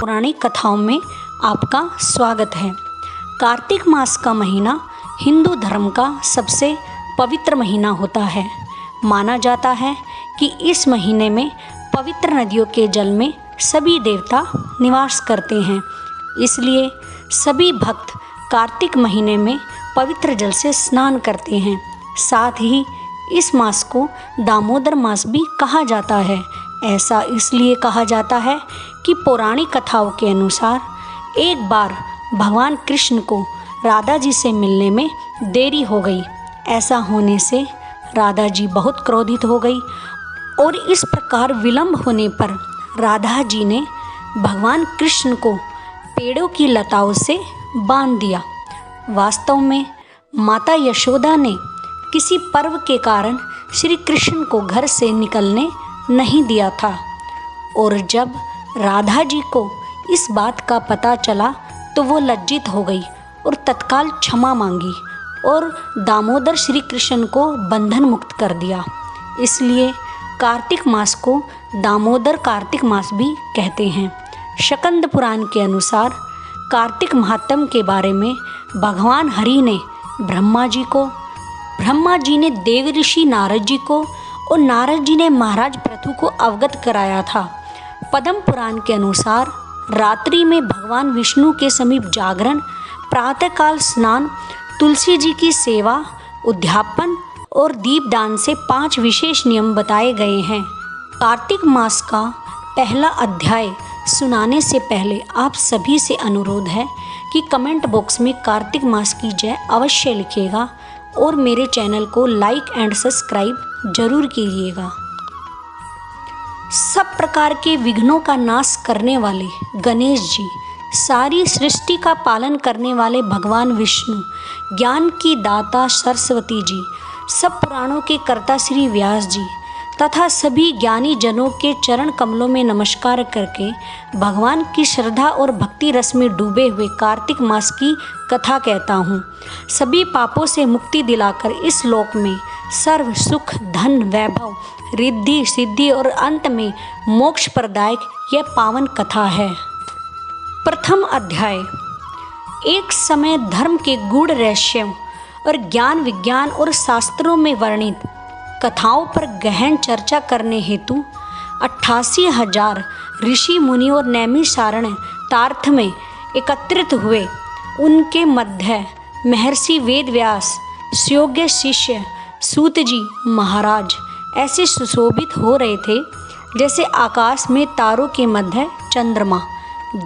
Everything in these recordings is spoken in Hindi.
पौराणिक कथाओं में आपका स्वागत है। कार्तिक मास का महीना हिंदू धर्म का सबसे पवित्र महीना होता है। माना जाता है कि इस महीने में पवित्र नदियों के जल में सभी देवता निवास करते हैं, इसलिए सभी भक्त कार्तिक महीने में पवित्र जल से स्नान करते हैं। साथ ही इस मास को दामोदर मास भी कहा जाता है। ऐसा इसलिए कहा जाता है कि पौराणिक कथाओं के अनुसार एक बार भगवान कृष्ण को राधा जी से मिलने में देरी हो गई। ऐसा होने से राधा जी बहुत क्रोधित हो गई और इस प्रकार विलंब होने पर राधा जी ने भगवान कृष्ण को पेड़ों की लताओं से बांध दिया। वास्तव में माता यशोदा ने किसी पर्व के कारण श्री कृष्ण को घर से निकलने नहीं दिया था और जब राधा जी को इस बात का पता चला तो वो लज्जित हो गई और तत्काल क्षमा मांगी और दामोदर श्री कृष्ण को बंधन मुक्त कर दिया। इसलिए कार्तिक मास को दामोदर कार्तिक मास भी कहते हैं। शकंद पुराण के अनुसार कार्तिक महात्म के बारे में भगवान हरि ने ब्रह्मा जी ने देव ऋषि नारद जी को और नारद जी ने महाराज पृथु को अवगत कराया था। पद्म पुराण के अनुसार रात्रि में भगवान विष्णु के समीप जागरण, प्रातःकाल स्नान, तुलसी जी की सेवा, उद्यापन और दीपदान से 5 विशेष नियम बताए गए हैं। कार्तिक मास का पहला अध्याय सुनाने से पहले आप सभी से अनुरोध है कि कमेंट बॉक्स में कार्तिक मास की जय अवश्य लिखिएगा और मेरे चैनल को लाइक एंड सब्सक्राइब जरूर कीजिएगा। सब प्रकार के विघ्नों का नाश करने वाले गणेश जी, सारी सृष्टि का पालन करने वाले भगवान विष्णु, ज्ञान की दाता सरस्वती जी, सब पुराणों के कर्ता श्री व्यास जी तथा सभी ज्ञानी जनों के चरण कमलों में नमस्कार करके भगवान की श्रद्धा और भक्ति रस में डूबे हुए कार्तिक मास की कथा कहता हूँ। सभी पापों से मुक्ति दिलाकर इस लोक में सर्व सुख, धन, वैभव, रिद्धि, सिद्धि और अंत में मोक्ष प्रदायक यह पावन कथा है। प्रथम अध्याय। एक समय धर्म के गूढ़ रहस्यों और ज्ञान, विज्ञान और शास्त्रों में वर्णित कथाओं पर गहन चर्चा करने हेतु 88,000 ऋषि मुनि और नैमिषारण्य तीर्थ में एकत्रित हुए। उनके मध्य महर्षि वेदव्यास, सुयोग्य शिष्य सूत जी महाराज ऐसे सुशोभित हो रहे थे जैसे आकाश में तारों के मध्य चंद्रमा।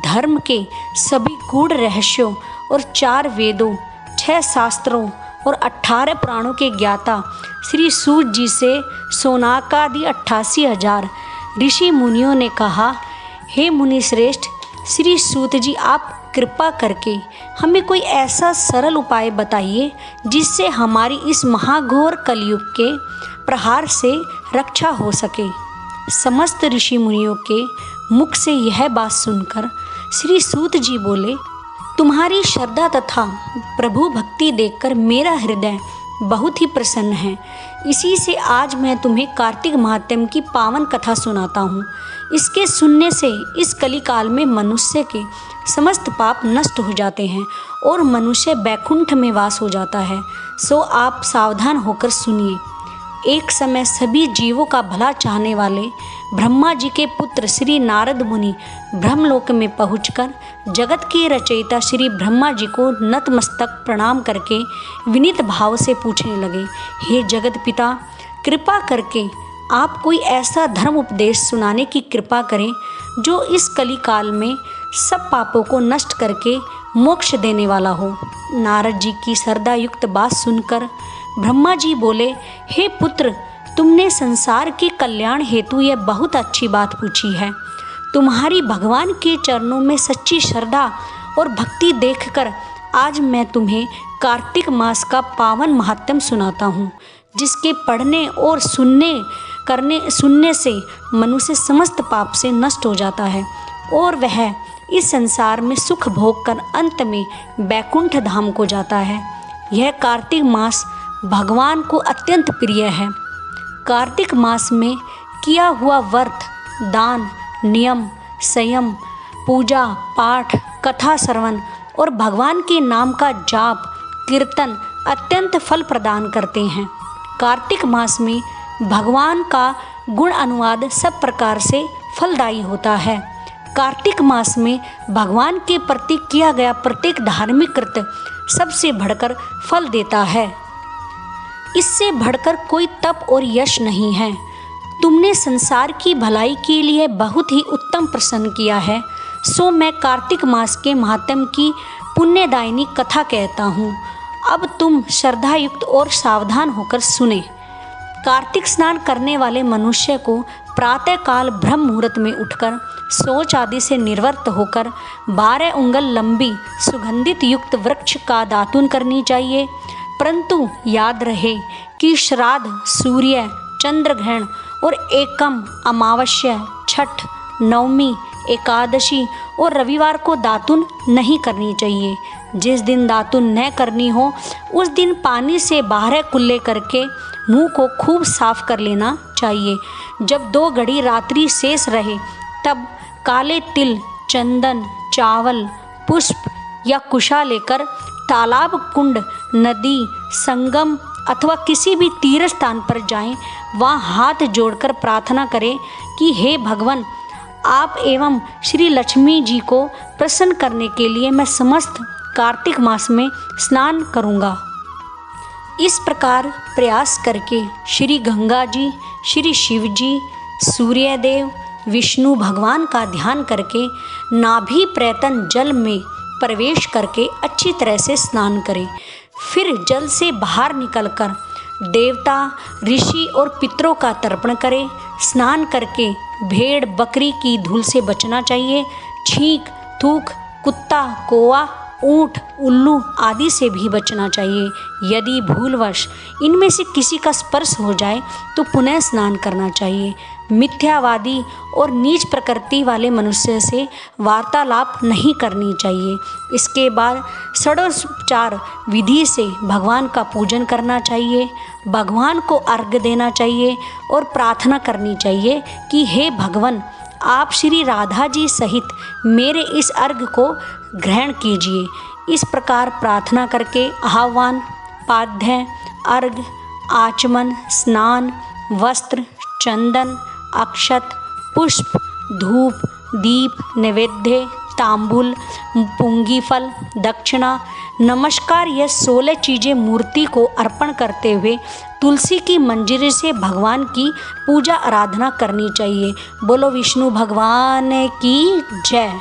धर्म के सभी गूढ़ रहस्यों और 4 वेदों, 6 शास्त्रों और 18 पुराणों के ज्ञाता श्री सूत जी से सोनाकादि 88,000 ऋषि मुनियों ने कहा, हे मुनि श्रेष्ठ श्री सूत जी, आप कृपा करके हमें कोई ऐसा सरल उपाय बताइए जिससे हमारी इस महाघोर कलयुग के प्रहार से रक्षा हो सके। समस्त ऋषि मुनियों के मुख से यह बात सुनकर श्री सूत जी बोले, तुम्हारी श्रद्धा तथा प्रभु भक्ति देखकर मेरा हृदय बहुत ही प्रसन्न है। इसी से आज मैं तुम्हें कार्तिक महात्म की पावन कथा सुनाता हूँ। इसके सुनने से इस कलिकाल में मनुष्य के समस्त पाप नष्ट हो जाते हैं और मनुष्य बैकुंठ में वास हो जाता है। सो आप सावधान होकर सुनिए। एक समय सभी जीवों का भला चाहने वाले ब्रह्मा जी के पुत्र श्री नारद मुनि ब्रह्मलोक में पहुंचकर जगत के रचयिता श्री ब्रह्मा जी को नतमस्तक प्रणाम करके विनीत भाव से पूछने लगे, हे जगत पिता, कृपा करके आप कोई ऐसा धर्म उपदेश सुनाने की कृपा करें जो इस कलिकाल में सब पापों को नष्ट करके मोक्ष देने वाला हो। नारद जी की श्रद्धा युक्त बात सुनकर ब्रह्मा जी बोले, हे पुत्र, तुमने संसार के कल्याण हेतु यह बहुत अच्छी बात पूछी है। तुम्हारी भगवान के चरणों में सच्ची श्रद्धा और भक्ति देखकर आज मैं तुम्हें कार्तिक मास का पावन महात्म सुनाता हूँ, जिसके पढ़ने और सुनने से मनुष्य समस्त पाप से नष्ट हो जाता है और वह इस संसार में सुख भोग कर अंत में बैकुंठ धाम को जाता है। यह कार्तिक मास भगवान को अत्यंत प्रिय है। कार्तिक मास में किया हुआ व्रत, दान, नियम, संयम, पूजा पाठ, कथा श्रवण और भगवान के नाम का जाप कीर्तन अत्यंत फल प्रदान करते हैं। कार्तिक मास में भगवान का गुण अनुवाद सब प्रकार से फलदायी होता है। कार्तिक मास में भगवान के प्रति किया गया प्रत्येक धार्मिक कृत्य सबसे बढ़कर फल देता है। इससे बढ़कर कोई तप और यश नहीं है। तुमने संसार की भलाई के लिए बहुत ही उत्तम प्रश्न किया है, सो मैं कार्तिक मास के महात्म्य की पुण्यदायिनी कथा कहता हूँ। अब तुम श्रद्धायुक्त और सावधान होकर सुने। कार्तिक स्नान करने वाले मनुष्य को प्रातःकाल ब्रह्म मुहूर्त में उठकर शौच आदि से निवृत्त होकर 12 उंगल लंबी सुगंधित युक्त वृक्ष का दातुन करनी चाहिए। परंतु याद रहे कि श्राद्ध, सूर्य, चंद्र ग्रहण और एकम, अमावस्या, छठ, नवमी, एकादशी और रविवार को दातुन नहीं करनी चाहिए। जिस दिन दातुन न करनी हो उस दिन पानी से 12 कुल्ले करके मुंह को खूब साफ कर लेना चाहिए। जब 2 घड़ी रात्रि शेष रहे तब काले तिल, चंदन, चावल, पुष्प या कुशा लेकर तालाब, कुंड, नदी, संगम अथवा किसी भी तीर्थ स्थान पर जाएं। वहाँ हाथ जोड़कर प्रार्थना करें कि हे भगवान, आप एवं श्री लक्ष्मी जी को प्रसन्न करने के लिए मैं समस्त कार्तिक मास में स्नान करूँगा। इस प्रकार प्रयास करके श्री गंगा जी, श्री शिव जी, सूर्यदेव, विष्णु भगवान का ध्यान करके नाभि प्रयतन जल में प्रवेश करके अच्छी तरह से स्नान करें। फिर जल से बाहर निकलकर देवता, ऋषि और पितरों का तर्पण करें। स्नान करके भेड़, बकरी की धूल से बचना चाहिए। छींक, थूक, कुत्ता, कौवा, ऊँट, उल्लू आदि से भी बचना चाहिए। यदि भूलवश इनमें से किसी का स्पर्श हो जाए तो पुनः स्नान करना चाहिए। मिथ्यावादी और नीच प्रकृति वाले मनुष्य से वार्तालाप नहीं करनी चाहिए। इसके बाद षोडशोपचार विधि से भगवान का पूजन करना चाहिए। भगवान को अर्घ्य देना चाहिए और प्रार्थना करनी चाहिए कि हे भगवान, आप श्री राधा जी सहित मेरे इस अर्घ्य को ग्रहण कीजिए। इस प्रकार प्रार्थना करके आह्वान, पाद्य, अर्घ्य, आचमन, स्नान, वस्त्र, चंदन, अक्षत, पुष्प, धूप, दीप, नैवेद्य, तांबुल, पुंगी फल, दक्षिणा, नमस्कार, यह 16 चीज़ें मूर्ति को अर्पण करते हुए तुलसी की मंजरी से भगवान की पूजा आराधना करनी चाहिए। बोलो विष्णु भगवान की जय।